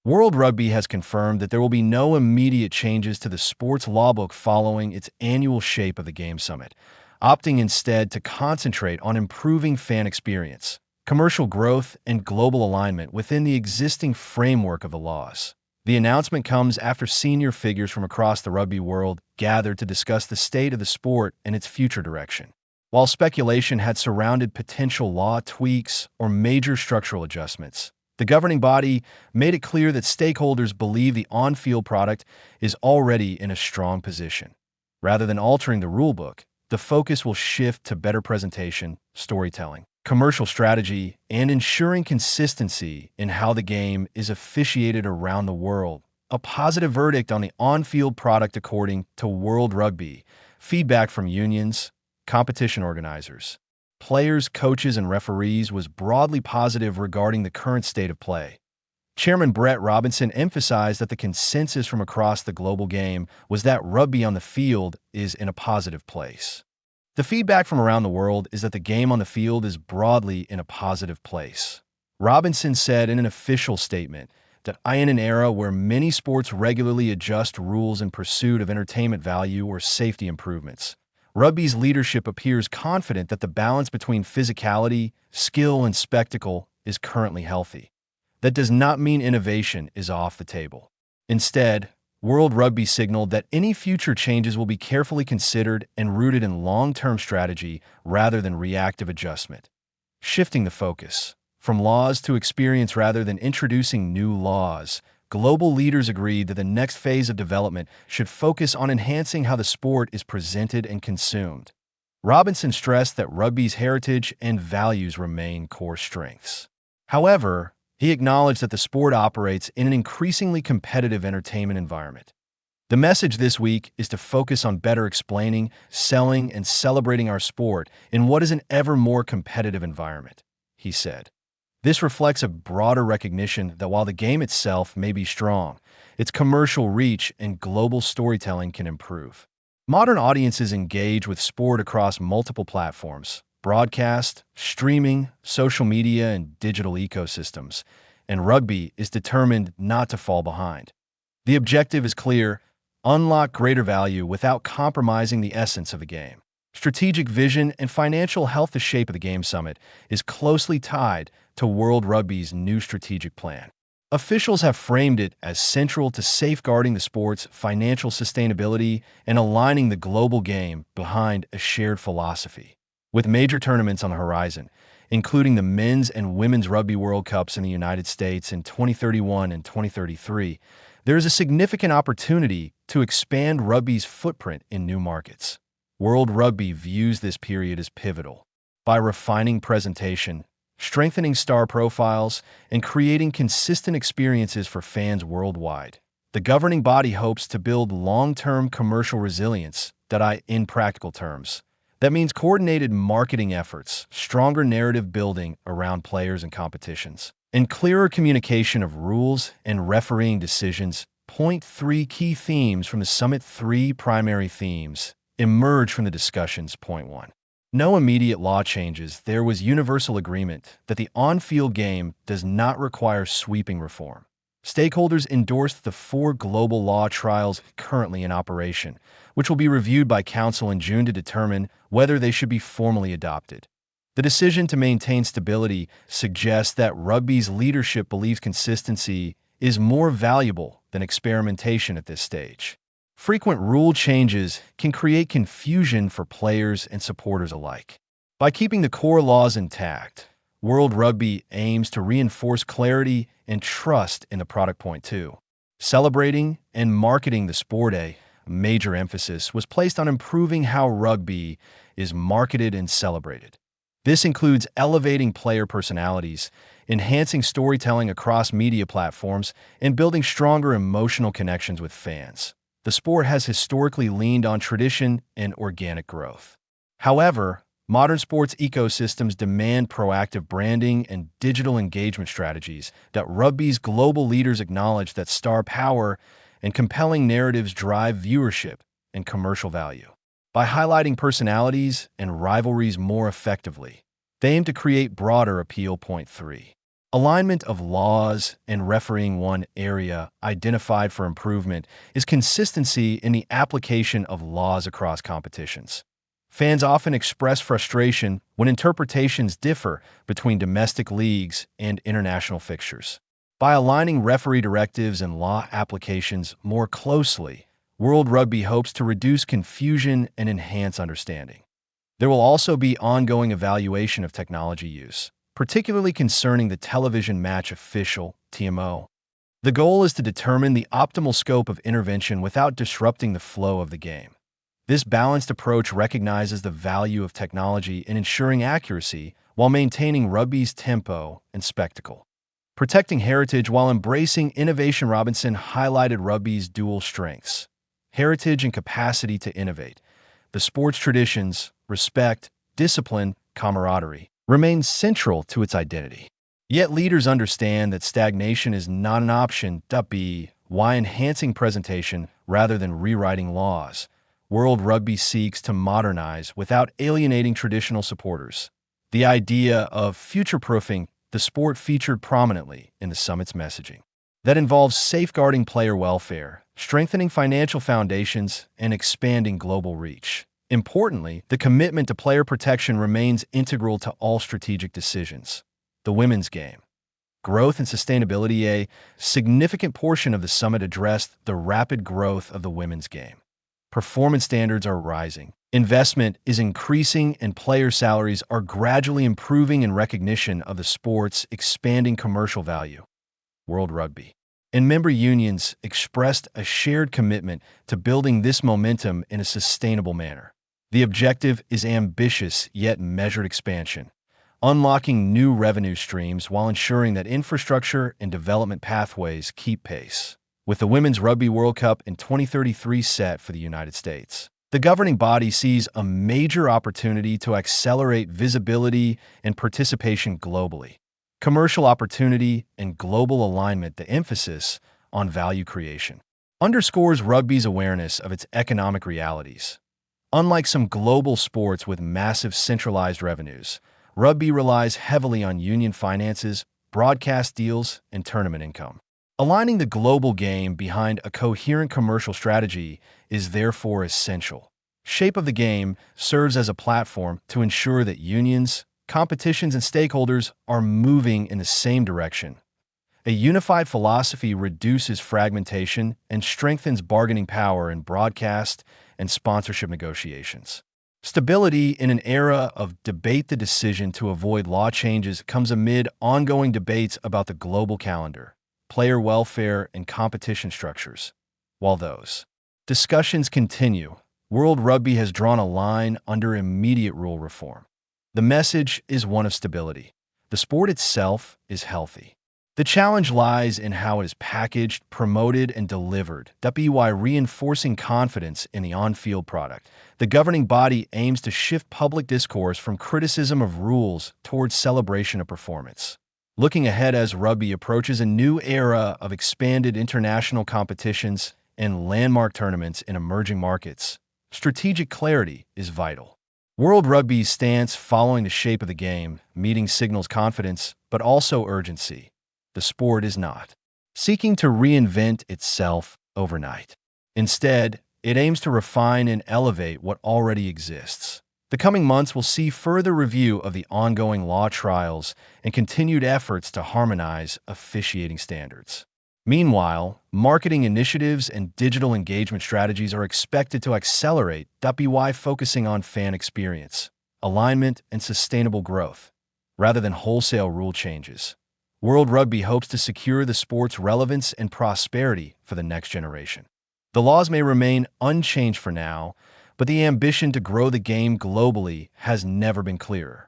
World Rugby has confirmed that there will be no immediate changes to the sport's lawbook following its annual Shape of the Game Summit, opting instead to concentrate on improving fan experience, commercial growth, and global alignment within the existing framework of the laws. The announcement comes after senior figures from across the rugby world gathered to discuss the state of the sport and its future direction. While speculation had surrounded potential law tweaks or major structural adjustments, the governing body made it clear that stakeholders believe the on-field product is already in a strong position. Rather than altering the rulebook, the focus will shift to better presentation, storytelling, commercial strategy, and ensuring consistency in how the game is officiated around the world. A positive verdict on the on-field product according to World Rugby. Feedback from unions, competition organizers, players, coaches, and referees was broadly positive regarding the current state of play. Chairman Brett Robinson emphasized that the consensus from across the global game was that rugby on the field is in a positive place. The feedback from around the world is that the game on the field is broadly in a positive place. Robinson said in an official statement that in an era where many sports regularly adjust rules in pursuit of entertainment value or safety improvements, rugby's leadership appears confident that the balance between physicality, skill, and spectacle is currently healthy. That does not mean innovation is off the table. Instead, World Rugby signaled that any future changes will be carefully considered and rooted in long-term strategy rather than reactive adjustment. Shifting the focus from laws to experience rather than introducing new laws, global leaders agreed that the next phase of development should focus on enhancing how the sport is presented and consumed. Robinson stressed that rugby's heritage and values remain core strengths. However, he acknowledged that the sport operates in an increasingly competitive entertainment environment. The message this week is to focus on better explaining, selling, and celebrating our sport in what is an ever more competitive environment, he said. This reflects a broader recognition that while the game itself may be strong, its commercial reach and global storytelling can improve. Modern audiences engage with sport across multiple platforms: broadcast, streaming, social media, and digital ecosystems, and rugby is determined not to fall behind. The objective is clear: unlock greater value without compromising the essence of the game. Strategic vision and financial health. The Shape of the Game Summit is closely tied to World Rugby's new strategic plan. Officials have framed it as central to safeguarding the sport's financial sustainability and aligning the global game behind a shared philosophy. With major tournaments on the horizon, including the Men's and Women's Rugby World Cups in the United States in 2031 and 2033, there is a significant opportunity to expand rugby's footprint in new markets. World Rugby views this period as pivotal. By refining presentation, strengthening star profiles, and creating consistent experiences for fans worldwide, the governing body hopes to build long-term commercial resilience in practical terms. That means coordinated marketing efforts, stronger narrative building around players and competitions, and clearer communication of rules and refereeing decisions. Point 3 key themes from the summit. 3 primary themes emerge from the discussions. Point 1. No immediate law changes. There was universal agreement that the on-field game does not require sweeping reform. Stakeholders endorsed the 4 global law trials currently in operation, which will be reviewed by Council in June to determine whether they should be formally adopted. The decision to maintain stability suggests that rugby's leadership believes consistency is more valuable than experimentation at this stage. Frequent rule changes can create confusion for players and supporters alike. By keeping the core laws intact, World Rugby aims to reinforce clarity and trust in the product. Point 2. Celebrating and marketing the sport. A major emphasis was placed on improving how rugby is marketed and celebrated. This includes elevating player personalities, enhancing storytelling across media platforms, and building stronger emotional connections with fans. The sport has historically leaned on tradition and organic growth. However, modern sports ecosystems demand proactive branding and digital engagement strategies. That rugby's global leaders acknowledge that star power and compelling narratives drive viewership and commercial value. By highlighting personalities and rivalries more effectively, they aim to create broader appeal. Point 3. Alignment of laws and refereeing. One area identified for improvement is consistency in the application of laws across competitions. Fans often express frustration when interpretations differ between domestic leagues and international fixtures. By aligning referee directives and law applications more closely, World Rugby hopes to reduce confusion and enhance understanding. There will also be ongoing evaluation of technology use, particularly concerning the television match official (TMO). The goal is to determine the optimal scope of intervention without disrupting the flow of the game. This balanced approach recognizes the value of technology in ensuring accuracy while maintaining rugby's tempo and spectacle. Protecting heritage while embracing innovation. Robinson highlighted rugby's dual strengths: heritage and capacity to innovate. The sport's traditions, respect, discipline, camaraderie remain central to its identity. Yet leaders understand that stagnation is not an option. Why enhancing presentation rather than rewriting laws? World Rugby seeks to modernize without alienating traditional supporters. The idea of future-proofing the sport featured prominently in the summit's messaging. That involves safeguarding player welfare, strengthening financial foundations, and expanding global reach. Importantly, the commitment to player protection remains integral to all strategic decisions. The women's game. Growth and sustainability. A significant portion of the summit addressed the rapid growth of the women's game. Performance standards are rising. Investment is increasing and player salaries are gradually improving in recognition of the sport's expanding commercial value. World Rugby and member unions expressed a shared commitment to building this momentum in a sustainable manner. The objective is ambitious yet measured expansion, unlocking new revenue streams while ensuring that infrastructure and development pathways keep pace. With the Women's Rugby World Cup in 2033 set for the United States, the governing body sees a major opportunity to accelerate visibility and participation globally. Commercial opportunity and global alignment. The emphasis on value creation underscores rugby's awareness of its economic realities. Unlike some global sports with massive centralized revenues, rugby relies heavily on union finances, broadcast deals, and tournament income. Aligning the global game behind a coherent commercial strategy is therefore essential. Shape of the Game serves as a platform to ensure that unions, competitions, and stakeholders are moving in the same direction. A unified philosophy reduces fragmentation and strengthens bargaining power in broadcast and sponsorship negotiations. Stability in an era of debate. The decision to avoid law changes comes amid ongoing debates about the global calendar, player welfare, and competition structures. While those discussions continue, World Rugby has drawn a line under immediate rule reform. The message is one of stability. The sport itself is healthy. The challenge lies in how it is packaged, promoted, and delivered. By reinforcing confidence in the on-field product, the governing body aims to shift public discourse from criticism of rules towards celebration of performance. Looking ahead as rugby approaches a new era of expanded international competitions and landmark tournaments in emerging markets, strategic clarity is vital. World Rugby's stance following the shape of the game meeting signals confidence, but also urgency. The sport is not seeking to reinvent itself overnight. Instead, it aims to refine and elevate what already exists. The coming months will see further review of the ongoing law trials and continued efforts to harmonize officiating standards. Meanwhile, marketing initiatives and digital engagement strategies are expected to accelerate. Focusing on fan experience, alignment, and sustainable growth, rather than wholesale rule changes. World Rugby hopes to secure the sport's relevance and prosperity for the next generation. The laws may remain unchanged for now, but the ambition to grow the game globally has never been clearer.